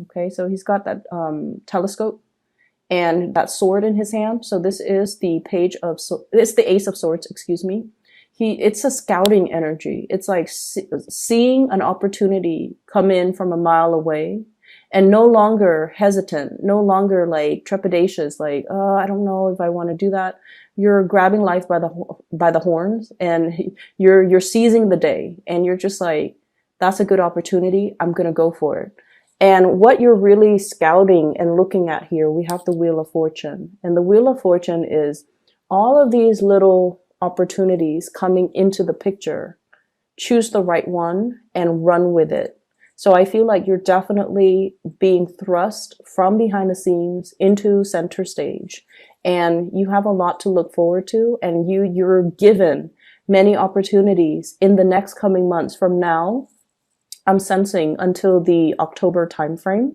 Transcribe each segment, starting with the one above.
Okay, so he's got that telescope and that sword in his hand. So this is the page of, it's the Ace of Swords, excuse me. It's a scouting energy. It's like seeing an opportunity come in from a mile away and no longer hesitant, no longer like trepidatious, like, oh, I don't know if I want to do that. You're grabbing life by the horns and you're seizing the day and you're just like, that's a good opportunity. I'm going to go for it. And what you're really scouting and looking at here, we have the Wheel of Fortune. And the Wheel of Fortune is all of these little opportunities coming into the picture. Choose the right one and run with it. So I feel like you're definitely being thrust from behind the scenes into center stage. And you have a lot to look forward to. And you're given many opportunities in the next coming months from now. I'm sensing until the October timeframe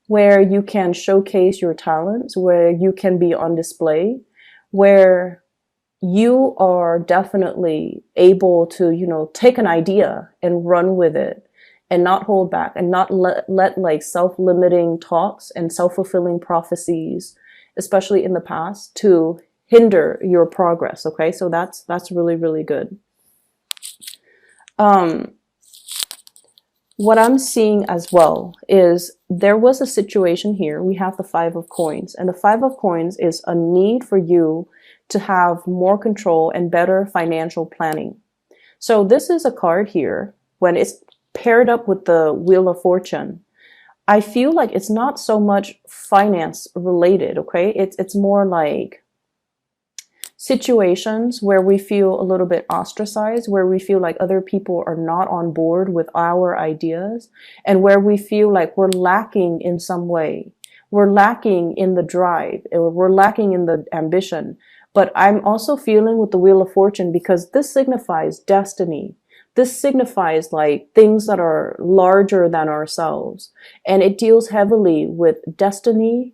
where you can showcase your talents, where you can be on display, where you are definitely able to, take an idea and run with it and not hold back and not let like self-limiting talks and self-fulfilling prophecies, especially in the past, to hinder your progress. Okay. So that's really, really good. What I'm seeing as well is there was a situation here. We have the Five of Coins, and the Five of Coins is a need for you to have more control and better financial planning. So this is a card here when it's paired up with the Wheel of Fortune. I feel like it's not so much finance related. Okay. It's more like situations where we feel a little bit ostracized, where we feel like other people are not on board with our ideas, and where we feel like we're lacking in some way. We're lacking in the drive, or we're lacking in the ambition. But I'm also feeling with the Wheel of Fortune, because this signifies destiny. This signifies like things that are larger than ourselves. And it deals heavily with destiny,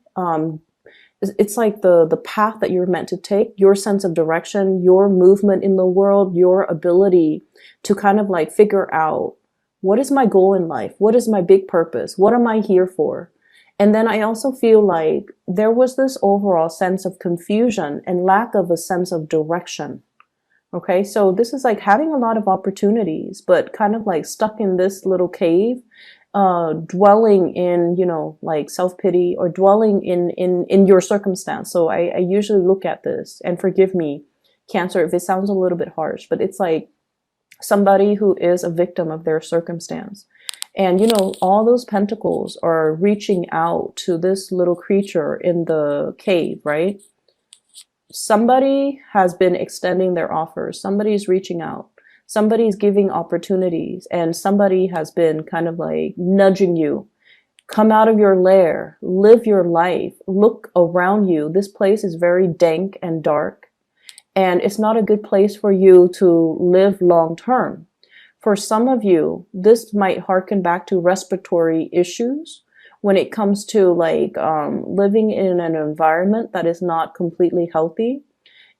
it's like the path that you're meant to take, your sense of direction, your movement in the world, your ability to kind of like figure out, what is my goal in life? What is my big purpose? What am I here for? And then I also feel like there was this overall sense of confusion and lack of a sense of direction. Okay, so this is like having a lot of opportunities, but kind of like stuck in this little cave, dwelling in, like self-pity, or dwelling in your circumstance. So I usually look at this, and forgive me, Cancer, if it sounds a little bit harsh, but it's like somebody who is a victim of their circumstance. And, all those pentacles are reaching out to this little creature in the cave, right? Somebody has been extending their offers. Somebody's reaching out. Somebody's giving opportunities, and somebody has been kind of like nudging you. Come out of your lair, live your life, look around you. This place is very dank and dark, and it's not a good place for you to live long term. For some of you, this might harken back to respiratory issues when it comes to like living in an environment that is not completely healthy.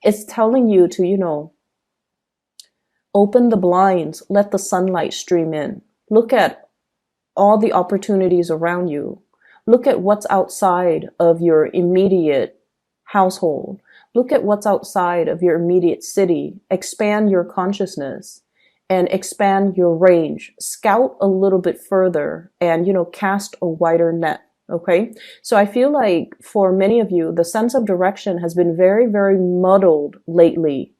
It's telling you to, open the blinds, let the sunlight stream in. Look at all the opportunities around you. Look at what's outside of your immediate household. Look at what's outside of your immediate city. Expand your consciousness and expand your range. Scout a little bit further and, cast a wider net. Okay. So I feel like for many of you, the sense of direction has been very, very muddled lately.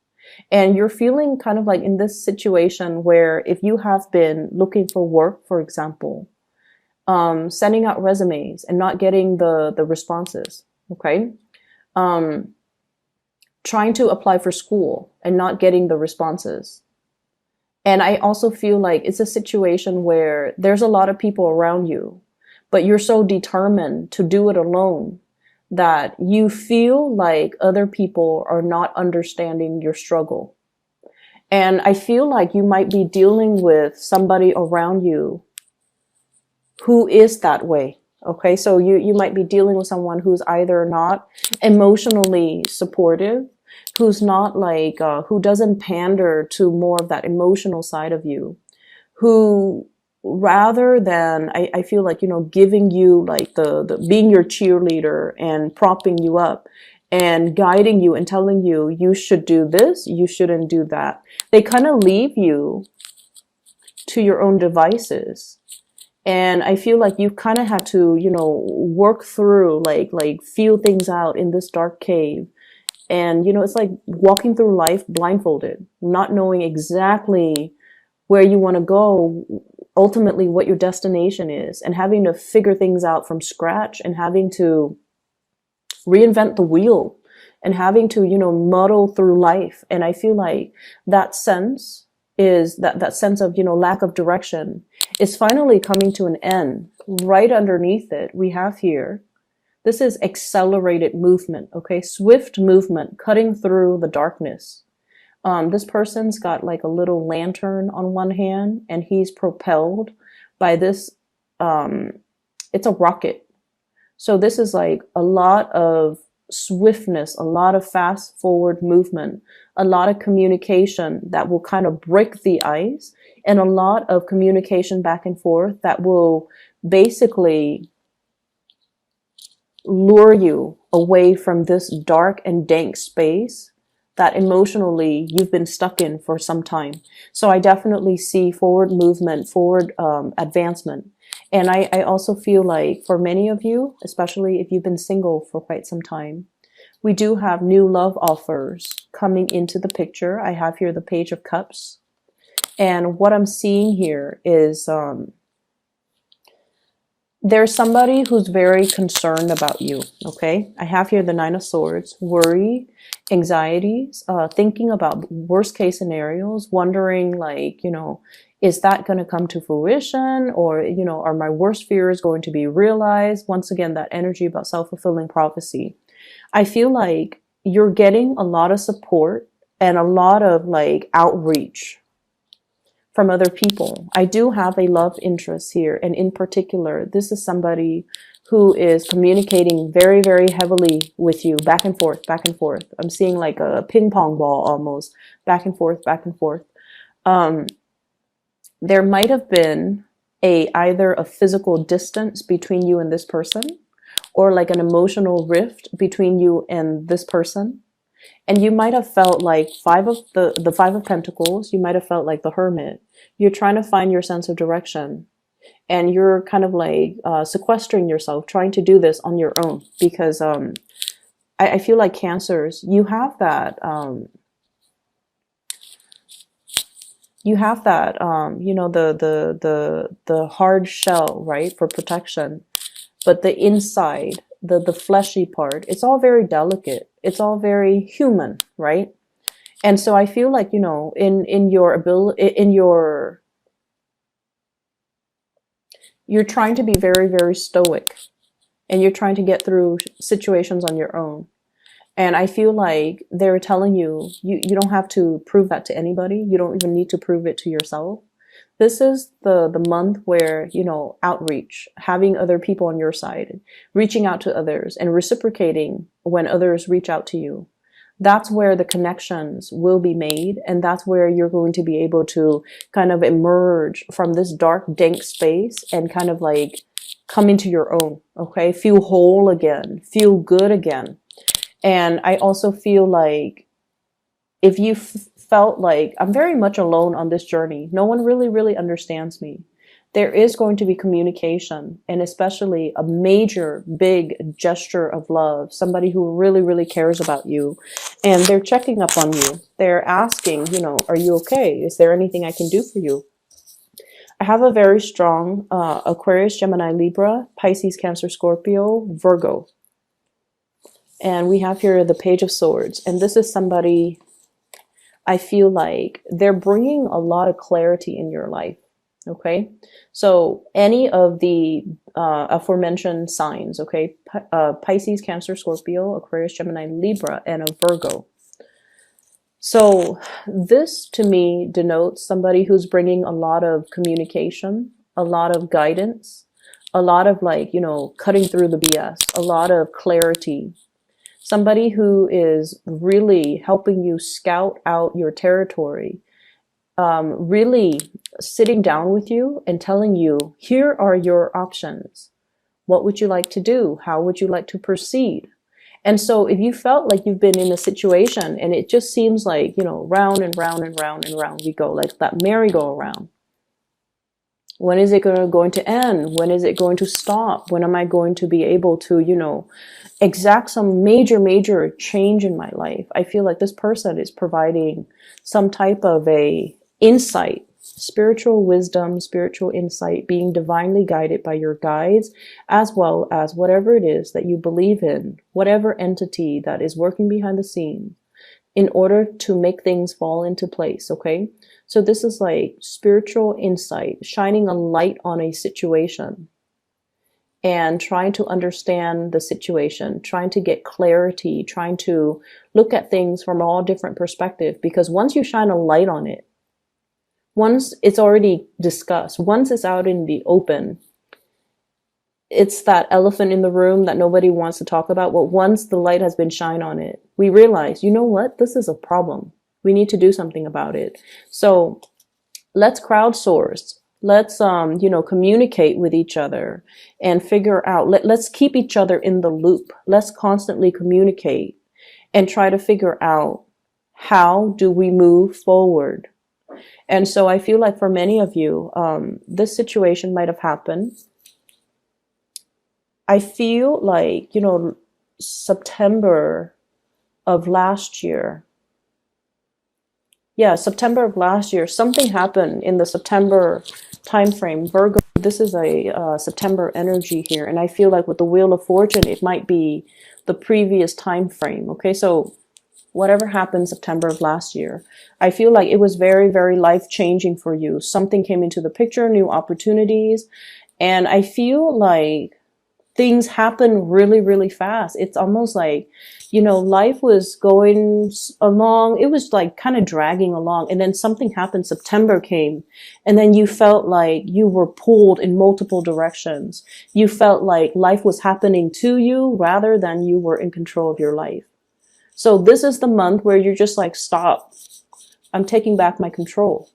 And you're feeling kind of like in this situation where if you have been looking for work, for example, sending out resumes and not getting the responses, okay? Trying to apply for school and not getting the responses. And I also feel like it's a situation where there's a lot of people around you, but you're so determined to do it alone that you feel like other people are not understanding your struggle. And I feel like you might be dealing with somebody around you who is that way. Okay, so you might be dealing with someone who's either not emotionally supportive, who's not like, who doesn't pander to more of that emotional side of you, who rather than, I feel like, giving you like the being your cheerleader and propping you up and guiding you and telling you, you should do this, you shouldn't do that. They kind of leave you to your own devices. And I feel like you kind of had to, work through, like feel things out in this dark cave. And, it's like walking through life blindfolded, not knowing exactly where you want to go, ultimately what your destination is, and having to figure things out from scratch and having to reinvent the wheel and having to, muddle through life. And I feel like that sense is that sense of, lack of direction is finally coming to an end. Right underneath it, we have here, this is accelerated movement, okay? Swift movement, cutting through the darkness. This person's got like a little lantern on one hand, and he's propelled by this, it's a rocket. So this is like a lot of swiftness, a lot of fast forward movement, a lot of communication that will kind of break the ice, and a lot of communication back and forth that will basically lure you away from this dark and dank space that emotionally you've been stuck in for some time. So I definitely see forward movement, forward advancement. And I also feel like for many of you, especially if you've been single for quite some time, we do have new love offers coming into the picture. I have here the Page of Cups. And what I'm seeing here is there's somebody who's very concerned about you, okay? I have here the Nine of Swords, worry, anxieties, thinking about worst case scenarios, wondering like, is that going to come to fruition? Or, are my worst fears going to be realized? Once again, that energy about self-fulfilling prophecy. I feel like you're getting a lot of support and a lot of like outreach from other people. I do have a love interest here. And in particular, this is somebody who is communicating very, very heavily with you, back and forth, back and forth. I'm seeing like a ping pong ball almost, back and forth, back and forth. There might have been either a physical distance between you and this person, or like an emotional rift between you and this person. And you might have felt like the Five of Pentacles, you might have felt like the Hermit. You're trying to find your sense of direction. And you're kind of like sequestering yourself, trying to do this on your own. Because I feel like Cancers, you have that, the hard shell, right, for protection. But the inside, the fleshy part, it's all very delicate. It's all very human, right? And so I feel like, in your ability, you're trying to be very, very stoic, and you're trying to get through situations on your own. And I feel like they're telling you, you don't have to prove that to anybody. You don't even need to prove it to yourself. This is the month where, outreach, having other people on your side, reaching out to others and reciprocating when others reach out to you. That's where the connections will be made. And that's where you're going to be able to kind of emerge from this dark, dank space and kind of like come into your own, okay? Feel whole again, feel good again. And I also feel like if you felt like I'm very much alone on this journey, no one really, really understands me, there is going to be communication, and especially a major, big gesture of love, somebody who really, really cares about you, and they're checking up on you. They're asking, are you okay? Is there anything I can do for you? I have a very strong Aquarius, Gemini, Libra, Pisces, Cancer, Scorpio, Virgo. And we have here the Page of Swords. And this is somebody, I feel like they're bringing a lot of clarity in your life. Okay. So any of the aforementioned signs, okay, Pisces, Cancer, Scorpio, Aquarius, Gemini, Libra, and a Virgo. So this to me denotes somebody who's bringing a lot of communication, a lot of guidance, a lot of like, cutting through the BS, a lot of clarity. Somebody who is really helping you scout out your territory, really sitting down with you and telling you, here are your options. What would you like to do? How would you like to proceed? And so if you felt like you've been in a situation and it just seems like, round and round and round and round we go, like that merry-go-round. When is it going to end? When is it going to stop? When am I going to be able to, exact some major, major change in my life? I feel like this person is providing some type of a insight, spiritual wisdom, spiritual insight, being divinely guided by your guides, as well as whatever it is that you believe in, whatever entity that is working behind the scene in order to make things fall into place. Okay. So this is like spiritual insight, shining a light on a situation and trying to understand the situation, trying to get clarity, trying to look at things from all different perspectives. Because once you shine a light on it, once it's already discussed, once it's out in the open, it's that elephant in the room that nobody wants to talk about. But once the light has been shined on it, we realize, you know what? This is a problem. We need to do something about it. So let's crowdsource. Let's, communicate with each other and figure out, let's keep each other in the loop. Let's constantly communicate and try to figure out, how do we move forward? And so I feel like for many of you, this situation might have happened. I feel like, September of last year. Yeah, September of last year, something happened in the September timeframe. Virgo, this is a September energy here. And I feel like with the Wheel of Fortune, it might be the previous time frame. Okay, so whatever happened September of last year, I feel like it was very, very life-changing for you. Something came into the picture, new opportunities. And I feel like things happen really, really fast. It's almost like, life was going along. It was like kind of dragging along. And then something happened. September came. And then you felt like you were pulled in multiple directions. You felt like life was happening to you rather than you were in control of your life. So this is the month where you're just like, stop. I'm taking back my control.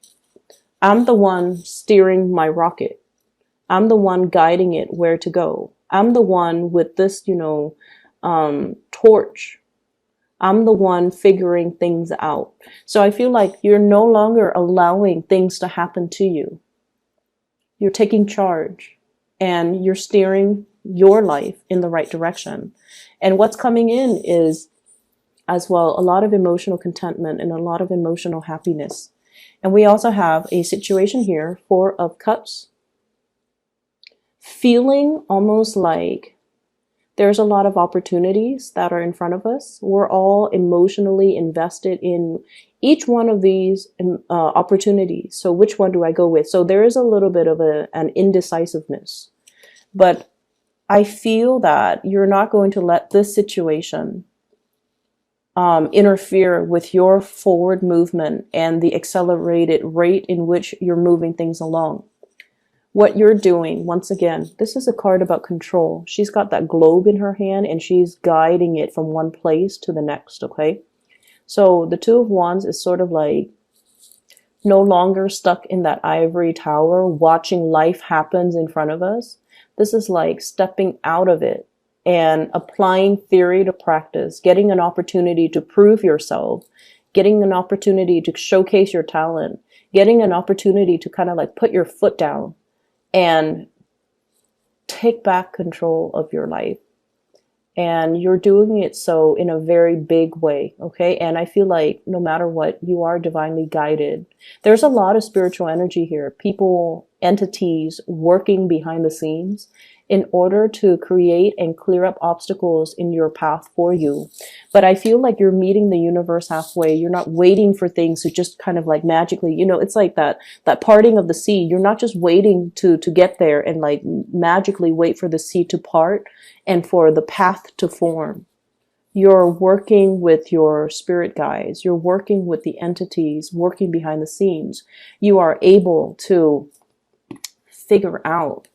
I'm the one steering my rocket. I'm the one guiding it where to go. I'm the one with this, torch. I'm the one figuring things out. So I feel like you're no longer allowing things to happen to you. You're taking charge and you're steering your life in the right direction. And what's coming in is, as well, a lot of emotional contentment and a lot of emotional happiness. And we also have a situation here, 4 of Cups, feeling almost like there's a lot of opportunities that are in front of us. We're all emotionally invested in each one of these opportunities. So which one do I go with? So there is a little bit of an indecisiveness. But I feel that you're not going to let this situation interfere with your forward movement and the accelerated rate in which you're moving things along. What you're doing, once again, this is a card about control. She's got that globe in her hand and she's guiding it from one place to the next, okay? So the 2 of Wands is sort of like no longer stuck in that ivory tower, watching life happens in front of us. This is like stepping out of it and applying theory to practice, getting an opportunity to prove yourself, getting an opportunity to showcase your talent, getting an opportunity to kind of like put your foot down and take back control of your life. And you're doing it so in a very big way, okay? And I feel like no matter what, you are divinely guided. There's a lot of spiritual energy here. People, entities working behind the scenes in order to create and clear up obstacles in your path for you. But I feel like you're meeting the universe halfway. You're not waiting for things to just kind of like magically, it's like that parting of the sea. You're not just waiting to get there and like magically wait for the sea to part and for the path to form. You're working with your spirit guides. You're working with the entities working behind the scenes. You are able to figure out.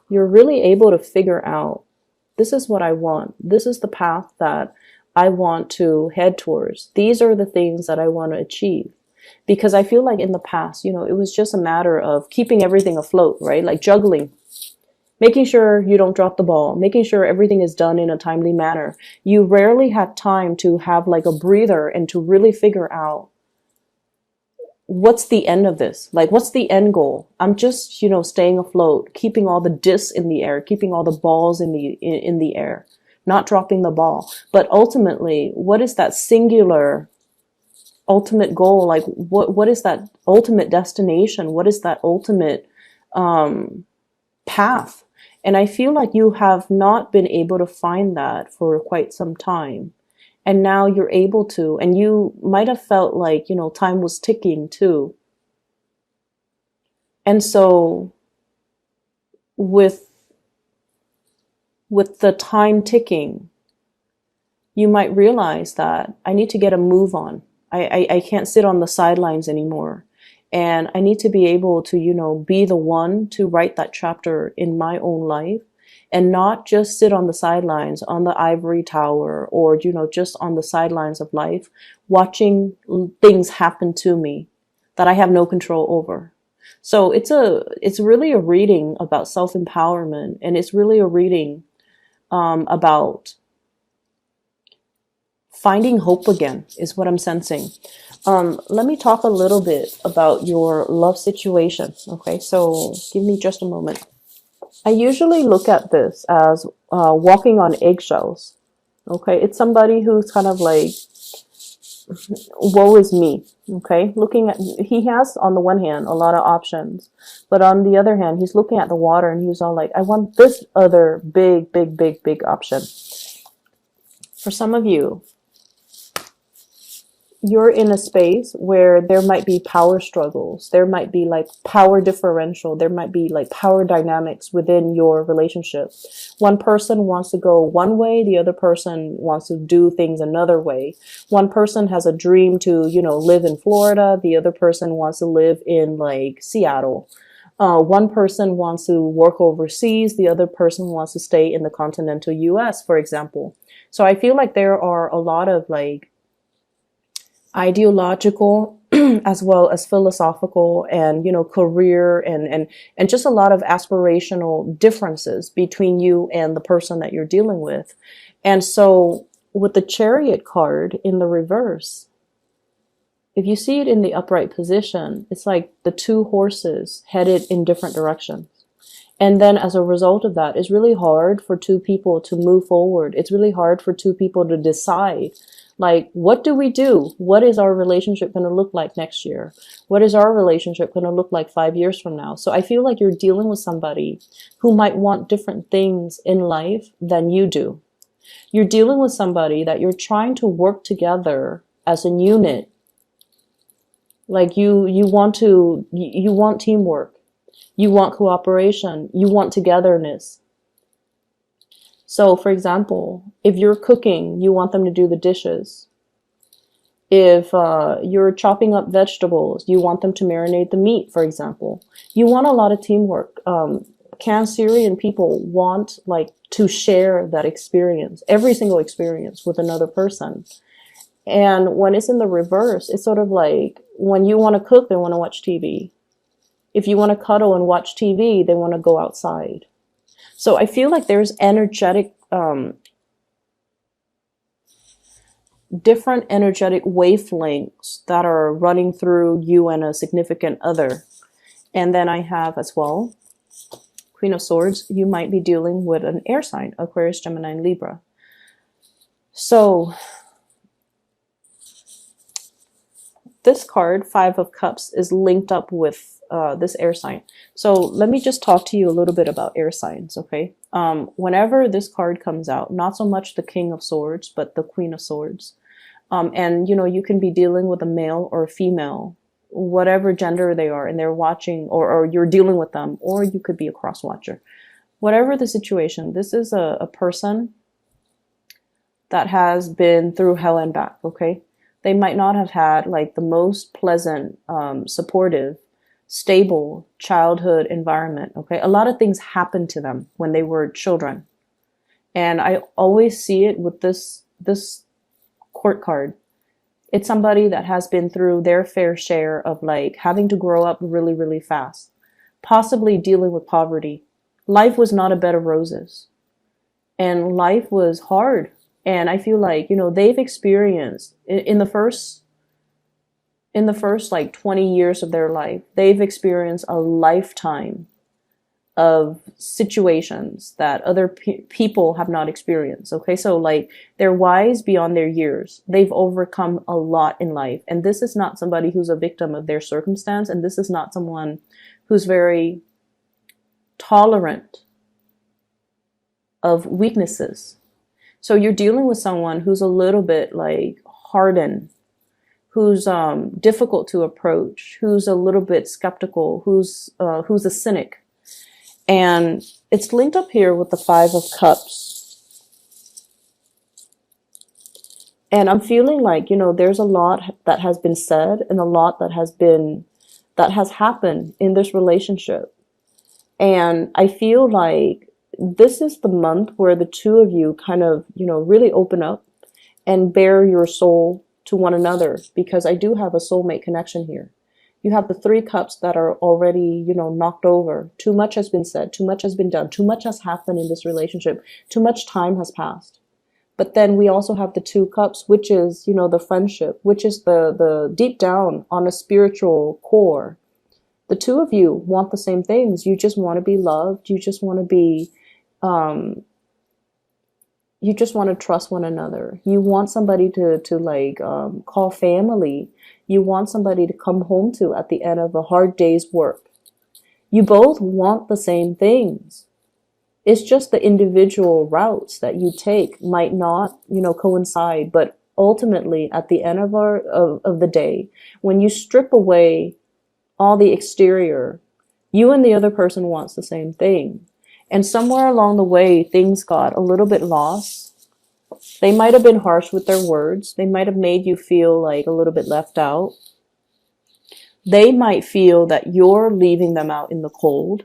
You're really able to figure out, this is what I want. This is the path that I want to head towards. These are the things that I want to achieve. Because I feel like in the past, it was just a matter of keeping everything afloat, right? Like juggling, making sure you don't drop the ball, making sure everything is done in a timely manner. You rarely had time to have like a breather and to really figure out what's the end of this? Like, what's the end goal? I'm just, staying afloat, keeping all the discs in the air, keeping all the balls in the air, not dropping the ball. But ultimately, what is that singular ultimate goal? Like, what is that ultimate destination? What is that ultimate path? And I feel like you have not been able to find that for quite some time. And now you're able to, and you might have felt like, time was ticking too. And so with the time ticking, you might realize that I need to get a move on. I can't sit on the sidelines anymore. And I need to be able to, be the one to write that chapter in my own life and not just sit on the sidelines on the ivory tower or, just on the sidelines of life, watching things happen to me that I have no control over. So it's really a reading about self-empowerment, and it's really a reading about finding hope again is what I'm sensing. Let me talk a little bit about your love situation. Okay, so give me just a moment. I usually look at this as walking on eggshells. Okay, it's somebody who's kind of like, woe is me. Okay, he has on the one hand a lot of options, but on the other hand, he's looking at the water and he's all like, I want this other big, big, big, big option. For some of you, you're in a space where there might be power struggles. There might be like power differential. There might be like power dynamics within your relationship. One person wants to go one way. The other person wants to do things another way. One person has a dream to, live in Florida. The other person wants to live in like Seattle. One person wants to work overseas. The other person wants to stay in the continental US, for example. So I feel like there are a lot of like ideological as well as philosophical and career and just a lot of aspirational differences between you and the person that you're dealing with. And so with the Chariot card in the reverse, if you see it in the upright position, it's like the two horses headed in different directions. And then as a result of that, it's really hard for two people to move forward. It's really hard for two people to decide, like, what do we do? What is our relationship going to look like next year? What is our relationship going to look like 5 years from now? So I feel like you're dealing with somebody who might want different things in life than you do. You're dealing with somebody that you're trying to work together as a unit. Like you want teamwork. You want cooperation. You want togetherness. So, for example, if you're cooking, you want them to do the dishes. If you're chopping up vegetables, you want them to marinate the meat, for example. You want a lot of teamwork. Cancerian people want like to share that experience, every single experience with another person. And when it's in the reverse, it's sort of like when you want to cook, they want to watch TV. If you want to cuddle and watch TV, they want to go outside. So I feel like there's different energetic wavelengths that are running through you and a significant other. And then I have as well, Queen of Swords, you might be dealing with an air sign, Aquarius, Gemini, and Libra. So this card, Five of Cups, is linked up with this air sign. So let me just talk to you a little bit about air signs, okay? Whenever this card comes out, not so much the King of Swords, but the Queen of Swords. And, you can be dealing with a male or a female, whatever gender they are, and they're watching, or you're dealing with them, or you could be a cross-watcher. Whatever the situation, this is a person that has been through hell and back, okay? They might not have had like the most pleasant, supportive, stable childhood environment, okay? A lot of things happened to them when they were children. And I always see it with this court card. It's somebody that has been through their fair share of like having to grow up really, really fast, possibly dealing with poverty. Life was not a bed of roses, and life was hard. And I feel like, they've experienced in the first like 20 years of their life, they've experienced a lifetime of situations that other people have not experienced. Okay, so like they're wise beyond their years. They've overcome a lot in life. And this is not somebody who's a victim of their circumstance. And this is not someone who's very tolerant of weaknesses. So you're dealing with someone who's a little bit like hardened, who's difficult to approach, who's a little bit skeptical, who's a cynic. And it's linked up here with the Five of Cups. And I'm feeling like, there's a lot that has been said and a lot that has happened in this relationship. And I feel like this is the month where the two of you kind of, really open up and bare your soul to one another, because I do have a soulmate connection here. You have the Three Cups that are already, knocked over. Too much has been said. Too much has been done. Too much has happened in this relationship. Too much time has passed. But then we also have the Two Cups, which is, the friendship, which is the deep down on a spiritual core. The two of you want the same things. You just want to be loved. You just want to be, you just want to trust one another. You want somebody to call family. You want somebody to come home to at the end of a hard day's work. You both want the same things. It's just the individual routes that you take might not, coincide. But ultimately, at the end of the day, when you strip away all the exterior, you and the other person wants the same thing. And somewhere along the way, things got a little bit lost. They might have been harsh with their words. They might have made you feel like a little bit left out. They might feel that you're leaving them out in the cold.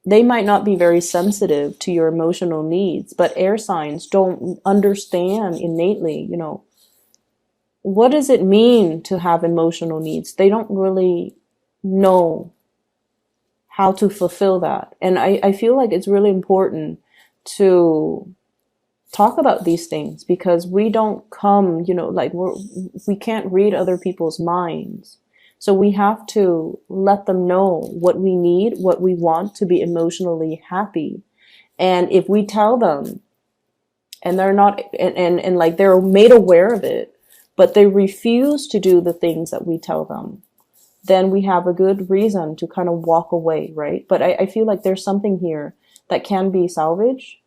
They might not be very sensitive to your emotional needs, but air signs don't understand innately, what does it mean to have emotional needs? They don't really know how to fulfill that. And I feel like it's really important to talk about these things, because we don't come, we can't read other people's minds. So we have to let them know what we need, what we want to be emotionally happy. And if we tell them and they're not, and like they're made aware of it, but they refuse to do the things that we tell them, then we have a good reason to kind of walk away, right? But I feel like there's something here that can be salvaged,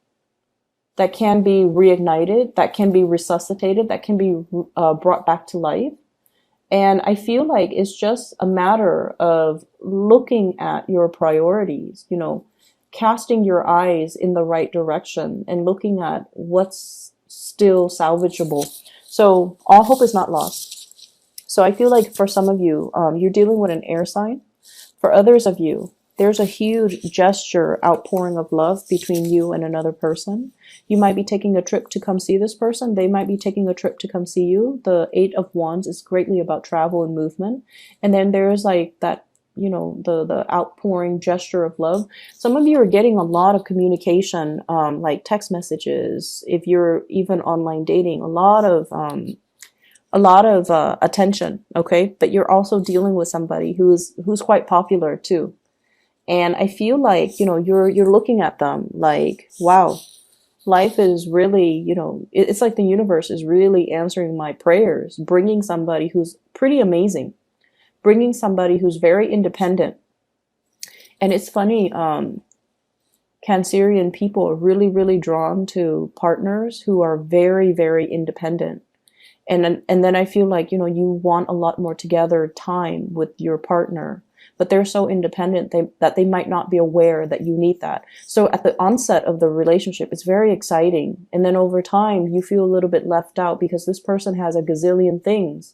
that can be reignited, that can be resuscitated, that can be brought back to life. And I feel like it's just a matter of looking at your priorities, casting your eyes in the right direction and looking at what's still salvageable. So all hope is not lost. So I feel like for some of you, you're dealing with an air sign. For others of you, there's a huge gesture, outpouring of love between you and another person. You might be taking a trip to come see this person. They might be taking a trip to come see you. The Eight of Wands is greatly about travel and movement. And then there's like that, the outpouring gesture of love. Some of you are getting a lot of communication, like text messages. If you're even online dating, a lot of attention. Okay. But you're also dealing with somebody who's quite popular too. And I feel like, you're looking at them like, wow, life is really, it's like the universe is really answering my prayers, bringing somebody who's pretty amazing, bringing somebody who's very independent. And it's funny, Cancerian people are really, really drawn to partners who are very, very independent. And then I feel like, you want a lot more together time with your partner, but they're so independent that they might not be aware that you need that. So at the onset of the relationship, it's very exciting. And then over time, you feel a little bit left out because this person has a gazillion things